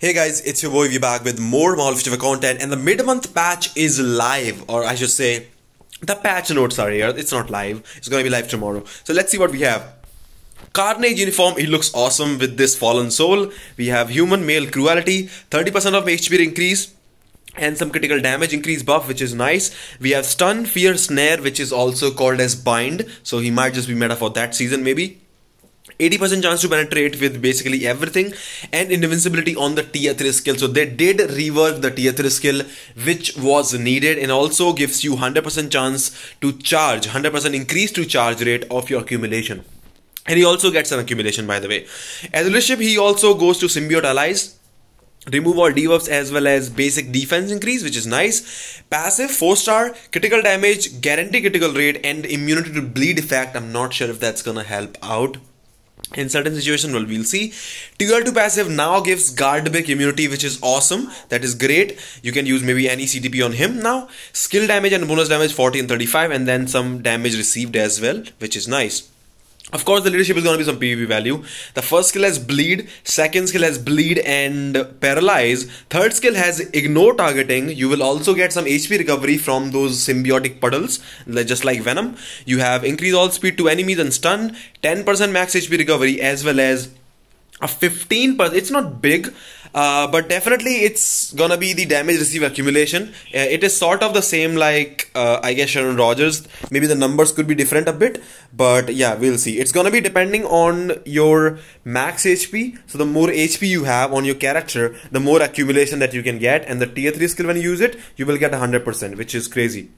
Hey guys, it's your boy. We're back with more Marvel Festival content, and the mid-month patch is live, or I should say, the patch notes are here. It's not live. It's gonna be live tomorrow. So let's see what we have. Carnage uniform, he looks awesome with this fallen soul. We have human male cruelty, 30% of HP increase, and some critical damage increase buff, which is nice. We have stun, fear, snare, which is also called as bind. So he might just be meta for that season maybe. 80% chance to penetrate with basically everything, and invincibility on the tier 3 skill. So they did rework the tier 3 skill, which was needed, and also gives you 100% chance to charge, 100% increase to charge rate of your accumulation. And he also gets an accumulation, by the way. As a leadership, he also goes to symbiote allies, remove all debuffs as well as basic defense increase, which is nice. Passive 4-star, critical damage, guarantee critical rate, and immunity to bleed effect. I'm not sure if that's gonna help out in certain situations. Well, we'll see. Tier 2 passive now gives guard break immunity, which is awesome. That is great. You can use maybe any CTP on him now. Skill damage and bonus damage 40 and 35, and then some damage received as well, which is nice. Of course, the leadership is going to be some PvP value. The first skill has bleed, second skill has bleed and paralyze, third skill has ignore targeting. You will also get some HP recovery from those symbiotic puddles, just like Venom. You have increase all speed to enemies and stun, 10% max HP recovery, as well as a 15%. It's not big, but definitely it's gonna be the damage receive accumulation. It is sort of the same like I guess Sharon Rogers. Maybe the numbers could be different a bit, but yeah, we'll see. It's gonna be depending on your max HP. So the more HP you have on your character, the more accumulation that you can get, and the tier 3 skill, when you use it, you will get 100%, which is crazy.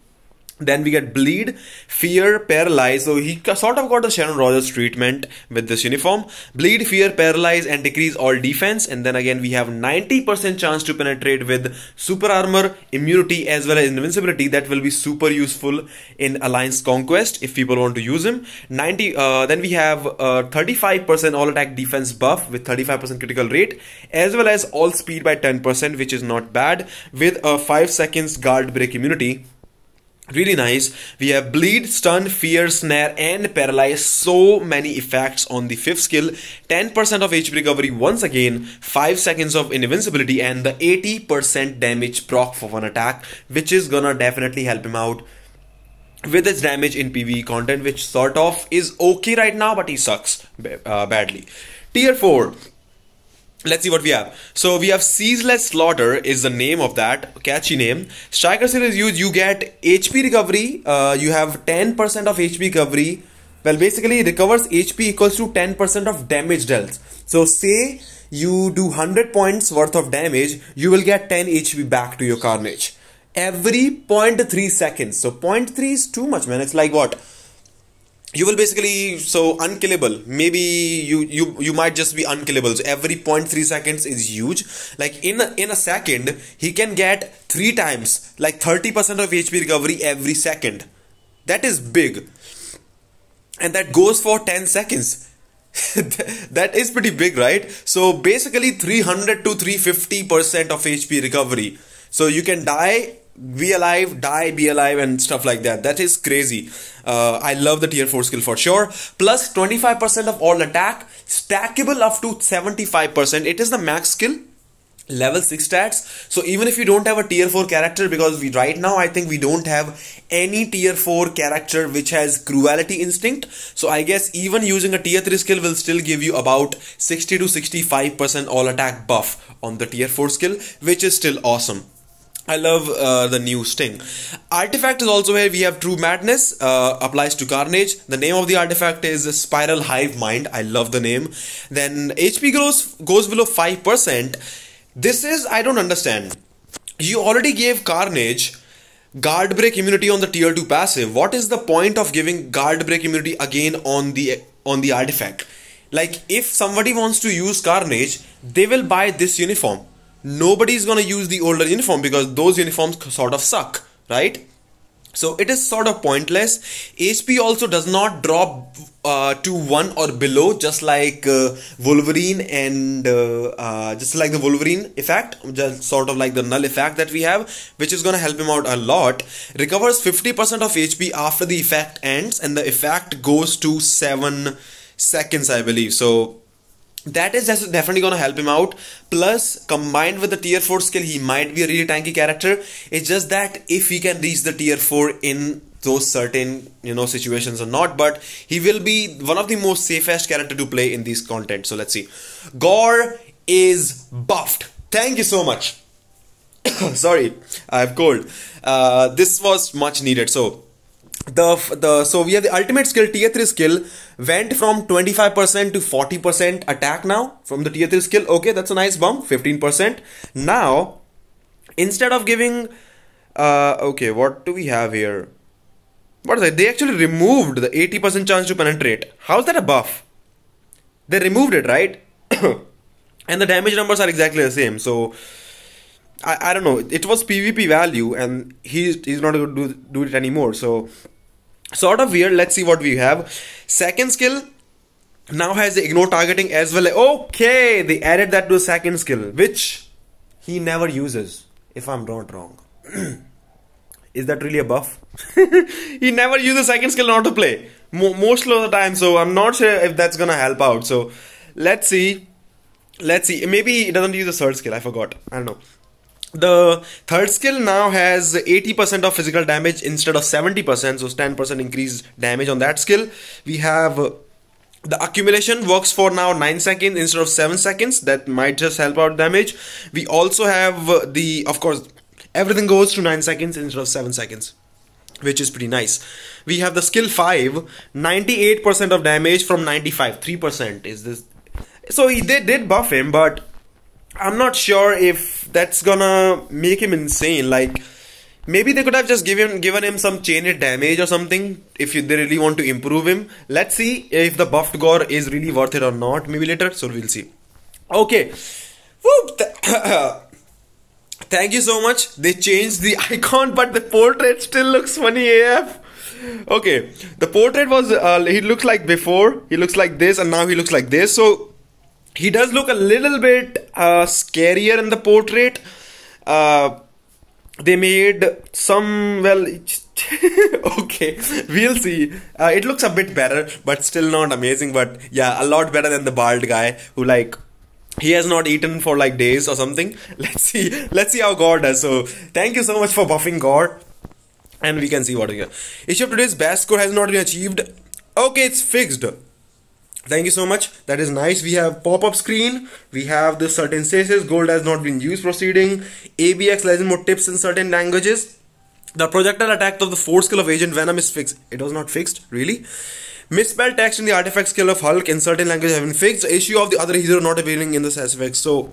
Then we get bleed, fear, paralyze. So he sort of got the Sharon Rogers treatment with this uniform. Bleed, fear, paralyze, and decrease all defense. And then again we have 90% chance to penetrate with super armor, immunity, as well as invincibility. That will be super useful in Alliance Conquest if people want to use him. Then we have 35% all attack defense buff with 35% critical rate, as well as all speed by 10%, which is not bad, with a 5 seconds guard break immunity. Really nice. We have bleed, stun, fear, snare, and paralyze. So many effects on the 5th skill. 10% of HP recovery once again, 5 seconds of invincibility, and the 80% damage proc for one attack, which is gonna definitely help him out with his damage in PvE content, which sort of is okay right now, but he sucks badly. Tier 4. Let's see what we have. So we have Ceaseless Slaughter is the name of that, catchy name. Striker skill is used, you get HP recovery, you have 10% of HP recovery. Well, basically recovers HP equals to 10% of damage dealt. So say you do 100 points worth of damage, you will get 10 HP back to your Carnage every 0.3 seconds. So 0.3 is too much, man. It's like what? You will basically, so unkillable, maybe you might just be unkillable. So every 0.3 seconds is huge. Like in a second he can get 3 times, like 30% of HP recovery every second. That is big, and that goes for 10 seconds. That is pretty big, right? So basically 300 to 350% of HP recovery. So you can die, be alive, die, be alive, and stuff like that. That is crazy. I love the tier 4 skill for sure. Plus 25% of all attack, stackable up to 75%. It is the max skill, level 6 stats. So even if you don't have a tier 4 character, because right now I think we don't have any tier 4 character which has cruelty instinct. So I guess even using a tier 3 skill will still give you about 60 to 65% all attack buff on the tier 4 skill, which is still awesome. I love the new Sting. Artifact is also here. We have True Madness, applies to Carnage. The name of the artifact is Spiral Hive Mind. I love the name. Then HP goes below 5%. This is, I don't understand. You already gave Carnage guard break immunity on the tier 2 passive. What is the point of giving guard break immunity again on the artifact? Like if somebody wants to use Carnage, they will buy this uniform. Nobody's gonna use the older uniform because those uniforms sort of suck, right? So it is sort of pointless. HP also does not drop to 1 or below, just like Wolverine and just like the Wolverine effect, just sort of like the null effect that we have, which is gonna help him out a lot. Recovers 50% of HP after the effect ends, and the effect goes to 7 seconds, I believe. So That is just definitely gonna help him out. Plus, combined with the tier 4 skill, he might be a really tanky character. It's just that if he can reach the tier 4 in those certain, situations or not, but he will be one of the most safest character to play in these content. So let's see. Gore is buffed. Thank you so much. Sorry, I have cold. This was much needed. So so we have the ultimate skill, tier 3 skill went from 25% to 40% attack now from the tier 3 skill. Okay, that's a nice bump, 15%. Now, instead of giving, okay, what do we have here? What is it? They actually removed the 80% chance to penetrate. How's that a buff? They removed it, right? And the damage numbers are exactly the same. So I don't know. It was PvP value, and he's not going to do it anymore. So sort of weird. Let's see what we have. Second skill now has the ignore targeting as well. Okay, they added that to a second skill, which he never uses, if I'm not wrong. Is that really a buff? He never uses second skill not to play most of the time. So I'm not sure if that's gonna help out. So let's see. Maybe he doesn't use the third skill. I forgot. I don't know. The third skill now has 80% of physical damage instead of 70%, so 10% increased damage on that skill. We have the accumulation works for now 9 seconds instead of 7 seconds. That might just help out damage. We also have of course, everything goes to 9 seconds instead of 7 seconds, which is pretty nice. We have the skill 5, 98% of damage from 95, 3% is this. So they did buff him, but I'm not sure if that's gonna make him insane. Like, maybe they could have just given him some chain hit damage or something if they really want to improve him. Let's see if the buffed Gore is really worth it or not. Maybe later, so we'll see. Okay. Whoop. Thank you so much. They changed the icon, but the portrait still looks funny AF. Okay, the portrait was, he looks like before, he looks like this, and now he looks like this. So he does look a little bit scarier in the portrait. They made some, well, okay, we'll see. It looks a bit better, but still not amazing. But yeah, a lot better than the bald guy who, like, he has not eaten for like days or something. Let's see how Gore does. So thank you so much for buffing Gore. And we can see what we get. Issue of today's best score has not been achieved. Okay, it's fixed. Thank you so much. That is nice. We have pop-up screen. We have the certain stasis. Gold has not been used proceeding. ABX legend mode tips in certain languages. The projectile attack of the 4th skill of Agent Venom is fixed. It was not fixed, really. Misspelled text in the artifact skill of Hulk in certain languages have been fixed. The issue of the other hero not appearing in the aspect. So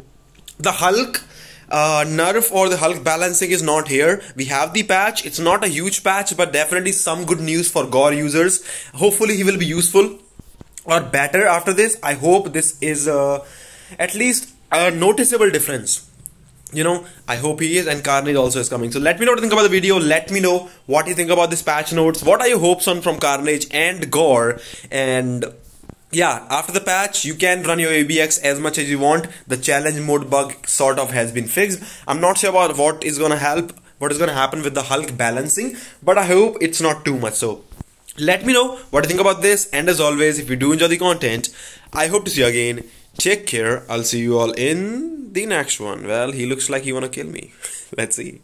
the Hulk nerf or the Hulk balancing is not here. We have the patch. It's not a huge patch, but definitely some good news for Gore users. Hopefully he will be useful or better after this. I hope this is at least a noticeable difference. You know, I hope he is, and Carnage also is coming. So let me know what you think about the video. Let me know what you think about this patch notes. What are your hopes on from Carnage and Gore? And yeah, after the patch, you can run your ABX as much as you want. The challenge mode bug sort of has been fixed. I'm not sure about what is gonna happen with the Hulk balancing, but I hope it's not too much. So let me know what you think about this. And as always, if you do enjoy the content, I hope to see you again. Take care. I'll see you all in the next one. Well, he looks like he wanna kill me. Let's see.